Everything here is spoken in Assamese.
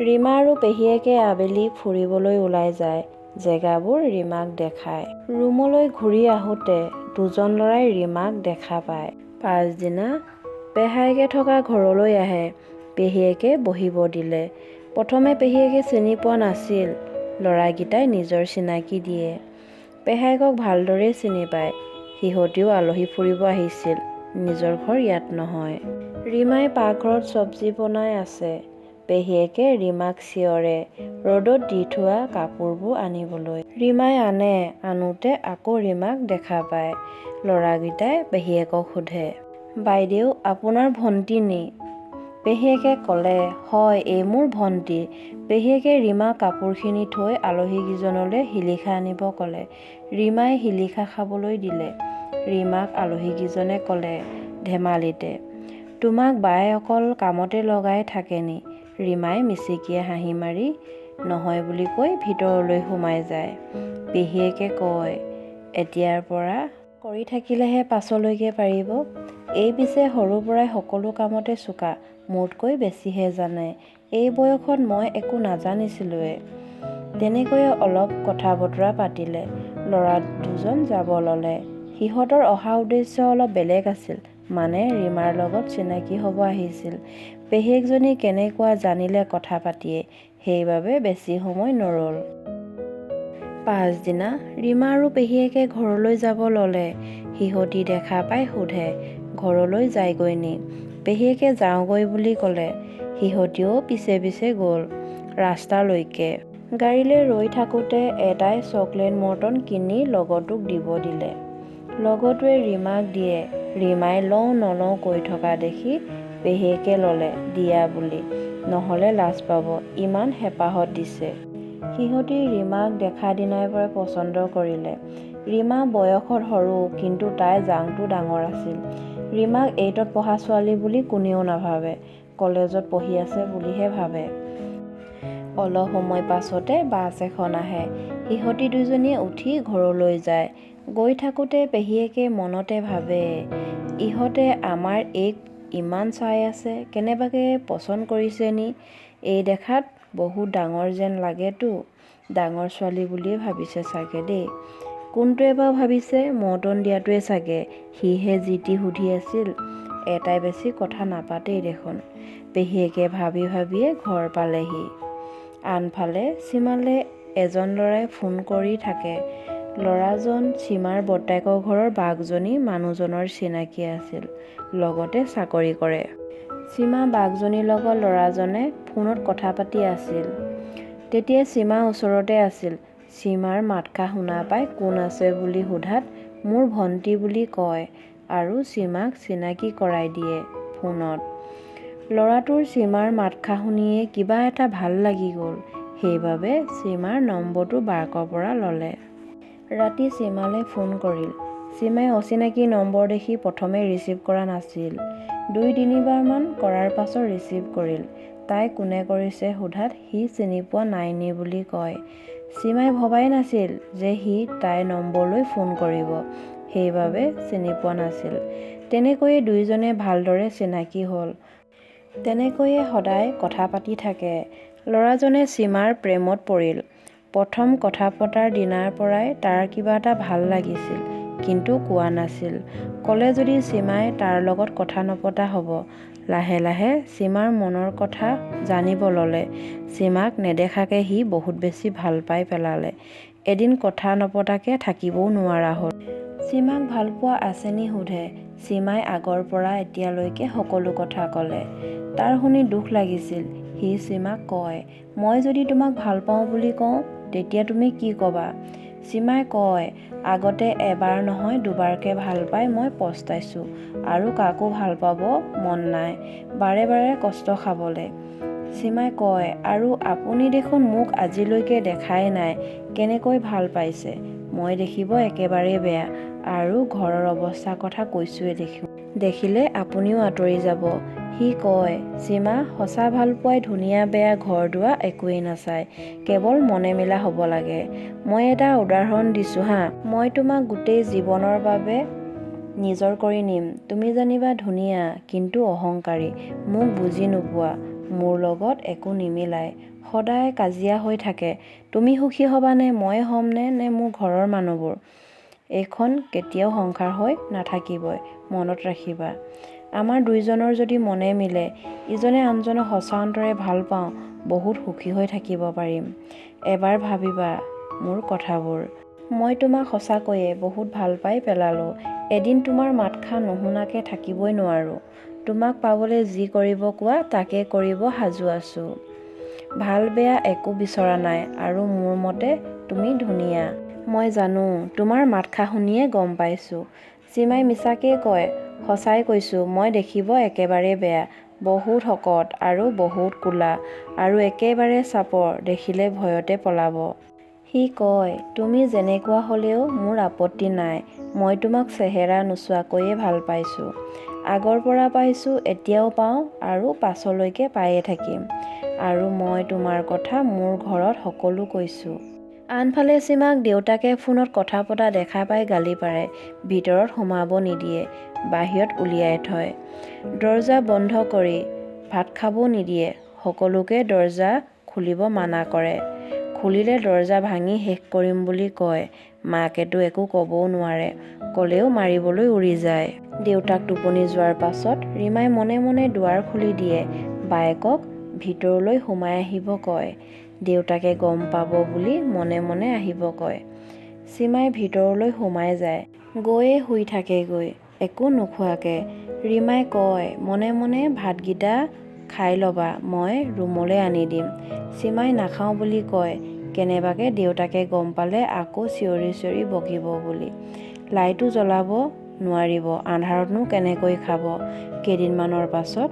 ৰীমা আৰু পেহীয়েকে আবেলি ফুৰিবলৈ ওলাই যায়। জেগাবোৰ ৰীমাক দেখায়। ৰুমলৈ ঘূৰি আহোঁতে দুজন ল'ৰাই ৰীমাক দেখা পায়। পাছদিনা পেহাইকে থকা ঘৰলৈ আহে। পেহীয়েকে বহিব দিলে। প্ৰথমে পেহীয়েকে চিনি পোৱা নাছিল। ল'ৰাকেইটাই নিজৰ চিনাকি দিয়ে। পেহাইকক ভালদৰে চিনি পায়। সিহঁতিও আলহী ফুৰিব আহিছিল। নিজৰ ঘৰ ইয়াত নহয়। ৰীমাই পাকঘৰত চব্জি বনাই আছে। পেহীয়েকে ৰীমাক চিঞৰে ৰ'দত দি থোৱা কাপোৰবোৰ আনিবলৈ। ৰীমাই আনে। আনোতে আকৌ ৰীমাক দেখা পায়। ল'ৰাকেইটাই পেহীয়েকক সোধে, বাইদেউ আপোনাৰ ভণ্টি নি? পেহীয়েকে ক'লে, হয় এই মোৰ ভণ্টি। পেহীয়েকে ৰীমাক কাপোৰখিনি থৈ আলহীকেইজনলৈ শিলিখা আনিব ক'লে। ৰীমাই শিলিখা খাবলৈ দিলে। ৰীমাক আলহীকেইজনে ক'লে ধেমালিতে, তোমাক বায়ে অকল কামতে লগাই থাকে নি? ৰীমাই মিচিকিয়ে হাঁহি মাৰি নহয় বুলি কৈ ভিতৰলৈ সোমাই যায়। পেহীয়েকে কয়, এতিয়াৰ পৰা কৰি থাকিলেহে পাছলৈকে পাৰিব। এই পিছে সৰুৰ পৰাই সকলো কামতে চোকা, মোতকৈ বেছিহে জানে। এই বয়সত মই একো নাজানিছিলোঁৱে। তেনেকৈয়ে অলপ কথা বতৰা পাতিলে। ল'ৰা দুজন যাব ল'লে। সিহঁতৰ অহা উদ্দেশ্য অলপ বেলেগ আছিল। মানে ৰীমাৰ লগত চিনাকি হ'ব আহিছিল। পেহীয়েকজনী কেনেকুৱা জানিলে কথা পাতিয়ে, সেইবাবে বেছি সময় নৰ'ল। পাছদিনা ৰীমা আৰু পেহীয়েকে ঘৰলৈ যাব ল'লে। সিহঁতি দেখা পাই সোধে, ঘৰলৈ যায়গৈ নি? পেহীয়েকে যাওঁগৈ বুলি ক'লে। সিহঁতিও পিছে পিছে গ'ল ৰাস্তালৈকে। গাড়ীলৈ ৰৈ থাকোঁতে এটাই চকলেট মৰ্টন কিনি লগৰটোক দিব দিলে। লগৰটোৱে ৰীমাক দিয়ে। ৰীমাই লওঁ নলওঁ কৈ থকা দেখি পেহীয়েকে ল'লে দিয়া বুলি, নহ'লে লাজ পাব, ইমান হেঁপাহত দিছে। সিহঁতি ৰীমাক দেখা দিনাৰ পৰাই পচন্দ কৰিলে। ৰীমা বয়সত সৰু, কিন্তু তাইৰ জাংটো ডাঙৰ আছিল। ৰীমাক 8ত পঢ়া ছোৱালী বুলি কোনেও নাভাবে। কলেজত পঢ়ি আছে বুলিহে ভাবে। অলপ সময় পাছতে বাছ এখন আহে। সিহঁতি দুজনীয়ে উঠি ঘৰলৈ যায়। গৈ থাকোঁতে পেহীয়েকে মনতে ভাবে, ইহঁতে আমাৰ এইক ইমান চাই আছে, কেনেবাকৈ পচন্দ কৰিছে নি? এই দেখাত বহুত ডাঙৰ যেন লাগেতো। ডাঙৰ ছোৱালী বুলিয়ে ভাবিছে চাগে দেই। কোনটোৱে বা ভাবিছে? মৰ্টন দিয়াটোৱে চাগে। সিহে যি টি সুধি আছিল। এটাই বেছি কথা নাপাতেই দেখোন। পেহীয়েকে ভাবি ভাবিয়ে ঘৰ পালেহি। আনফালে সীমালে এজন ল'ৰাই ফোন কৰি থাকে। ল'ৰাজন সীমাৰ বৰ্তাকৰ ঘৰৰ বাকজনী মানুহজনৰ চিনাকি আছিল। লগতে চাকৰি কৰে। সীমা বাকজনীৰ লগত ল'ৰাজনে ফোনত কথা পাতি আছিল। তেতিয়া সীমা ওচৰতে আছিল। সীমাৰ মাতষাৰ শুনা পাই কোন আছে বুলি সোধাত মোৰ ভণ্টি বুলি কয় আৰু সীমাক চিনাকি কৰাই দিয়ে ফোনত। ল'ৰাটোৰ সীমাৰ মাতষাৰ শুনিয়ে কিবা এটা ভাল লাগি গ'ল। সেইবাবে সীমাৰ নম্বৰটো বাকৰ পৰা ল'লে। ৰাতি সীমালৈ ফোন কৰিল। সীমাই অচিনাকি নম্বৰ দেখি প্ৰথমে ৰিচিভ কৰা নাছিল। 2-3বাৰমান কৰাৰ পাছত ৰিচিভ কৰিল। তাই কোনে কৰিছে সোধাত সি চিনি পোৱা নাই নি বুলি কয়। সীমাই ভবাই নাছিল যে সি তাইৰ নম্বৰলৈ ফোন কৰিব। সেইবাবে চিনি পোৱা নাছিল। তেনেকৈয়ে দুয়োজনে ভালদৰে চিনাকি হ'ল। তেনেকৈয়ে সদায় কথা পাতি থাকে। ল'ৰাজনে সীমাৰ প্ৰেমত পৰিল। প্ৰথম কথা পতাৰ দিনাৰ পৰাই তাৰ কিবা এটা ভাল লাগিছিল, কিন্তু কোৱা নাছিল। ক'লে যদি সীমাই তাৰ লগত কথা নপতা হ'ব। লাহে লাহে সীমাৰ মনৰ কথা জানিব ল'লে। সীমাক নেদেখাকৈ সি বহুত বেছি ভাল পাই পেলালে। এদিন কথা নপতাকৈ থাকিবও নোৱাৰা হ'ল। সীমাক ভালপোৱা আছে নি সোধে। সীমাই আগৰ পৰা এতিয়ালৈকে সকলো কথা ক'লে। তাৰ শুনি দুখ লাগিছিল। সি সীমাক কয়, মই যদি তোমাক ভাল পাওঁ বুলি কওঁ, তেতিয়া তুমি কি ক'বা? সীমাই কয়, আগতে এবাৰ নহয় দুবাৰকৈ ভাল পাই মই পস্তাইছোঁ আৰু কাকো ভাল পাব মন নাই, বাৰে বাৰে কষ্ট খাবলৈ। সীমাই কয়, আৰু আপুনি দেখোন মোক আজিলৈকে দেখাই নাই কেনেকৈ ভাল পাইছে। মই দেখিব একেবাৰে বেয়া আৰু ঘৰৰ অৱস্থাৰ কথা কৈছোঁৱে দেখিলে আপুনিও আঁতৰি যাব। সি কয়, সীমা সঁচা ভালপোৱাই ধুনীয়া বেয়া ঘৰ দুৱাৰ একোৱেই নাচায়, কেৱল মনে মিলা হ'ব লাগে। মই এটা উদাহৰণ দিছোঁ হা, মই তোমাক গোটেই জীৱনৰ বাবে নিজৰ কৰি নিম। তুমি জানিবা ধুনীয়া, কিন্তু অহংকাৰী। মোক বুজি নোপোৱা। মোৰ লগত একো নিমিলাই। সদায় কাজিয়া হৈ থাকে। তুমি সুখী হ'বানে, মই হ'মনে, নে মোৰ ঘৰৰ মানুহবোৰ? এইখন কেতিয়াও সংসাৰ হৈ নাথাকিবই, মনত ৰাখিবা। আমাৰ দুইজনৰ যদি মনে মিলে, ইজনে আনজনক সঁচা অন্তৰে ভাল পাওঁ, বহুত সুখী হৈ থাকিব পাৰিম। এবাৰ ভাবিবা মোৰ কথাবোৰ। মই তোমাক সঁচাকৈয়ে বহুত ভাল পাই পেলালোঁ। এদিন তোমাৰ মাতষাৰ নুশুনাকৈ থাকিবই নোৱাৰোঁ। তোমাক পাবলৈ যি কৰিব কোৱা তাকে কৰিব সাজু আছোঁ। ভাল বেয়া একো বিচৰা নাই আৰু মোৰ মতে তুমি ধুনীয়া। মই জানো, তোমাৰ মাতষাৰ শুনিয়ে গম পাইছোঁ। সীমাই মিছাকেই কয়, সঁচাই কৈছোঁ, মই দেখিব একেবাৰে বেয়া, বহুত শকত আৰু বহুত ক'লা আৰু একেবাৰে চাপৰ, দেখিলে ভয়তে পলাব। সি কয়, তুমি যেনেকুৱা হ'লেও মোৰ আপত্তি নাই। মই তোমাক চেহেৰা নোচোৱাকৈয়ে ভাল পাইছোঁ। আগৰ পৰা পাইছোঁ, এতিয়াও পাওঁ আৰু পাছলৈকে পায়ে থাকিম। আৰু মই তোমাৰ কথা মোৰ ঘৰত সকলো কৈছোঁ। আনফালে সীমাক দেউতাকে ফোনত কথা পতা দেখা পাই গালি পাৰে। ভিতৰত সোমাব নিদিয়ে, বাহিৰত উলিয়াই থয়। দৰজা বন্ধ কৰি ভাত খাবও নিদিয়ে। সকলোকে দৰজা খুলিব মানা কৰে। খুলিলে দৰজা ভাঙি শেষ কৰিম বুলি কয়। মাকেতো একো ক'বও নোৱাৰে, ক'লেও মাৰিবলৈ উৰি যায়। দেউতাক টোপনি যোৱাৰ পাছত ৰীমাই মনে মনে দুৱাৰ খুলি দিয়ে। বায়েকক ভিতৰলৈ সোমাই আহিব কয়। দেউতাকে গম পাব বুলি মনে মনে আহিব কয়। সীমাই ভিতৰলৈ সোমাই যায়। গৈয়ে শুই থাকেগৈ, একো নোখোৱাকৈ। ৰীমাই কয়, মনে মনে ভাতকেইটা খাই ল'বা, মই ৰুমলৈ আনি দিম। সীমাই নাখাওঁ বুলি কয়। কেনেবাকৈ দেউতাকে গম পালে আকৌ চিঞৰি চিঞৰি বকিব বুলি। লাইটো জ্বলাব নোৱাৰিব, আন্ধাৰতনো কেনেকৈ খাব। কেইদিনমানৰ পাছত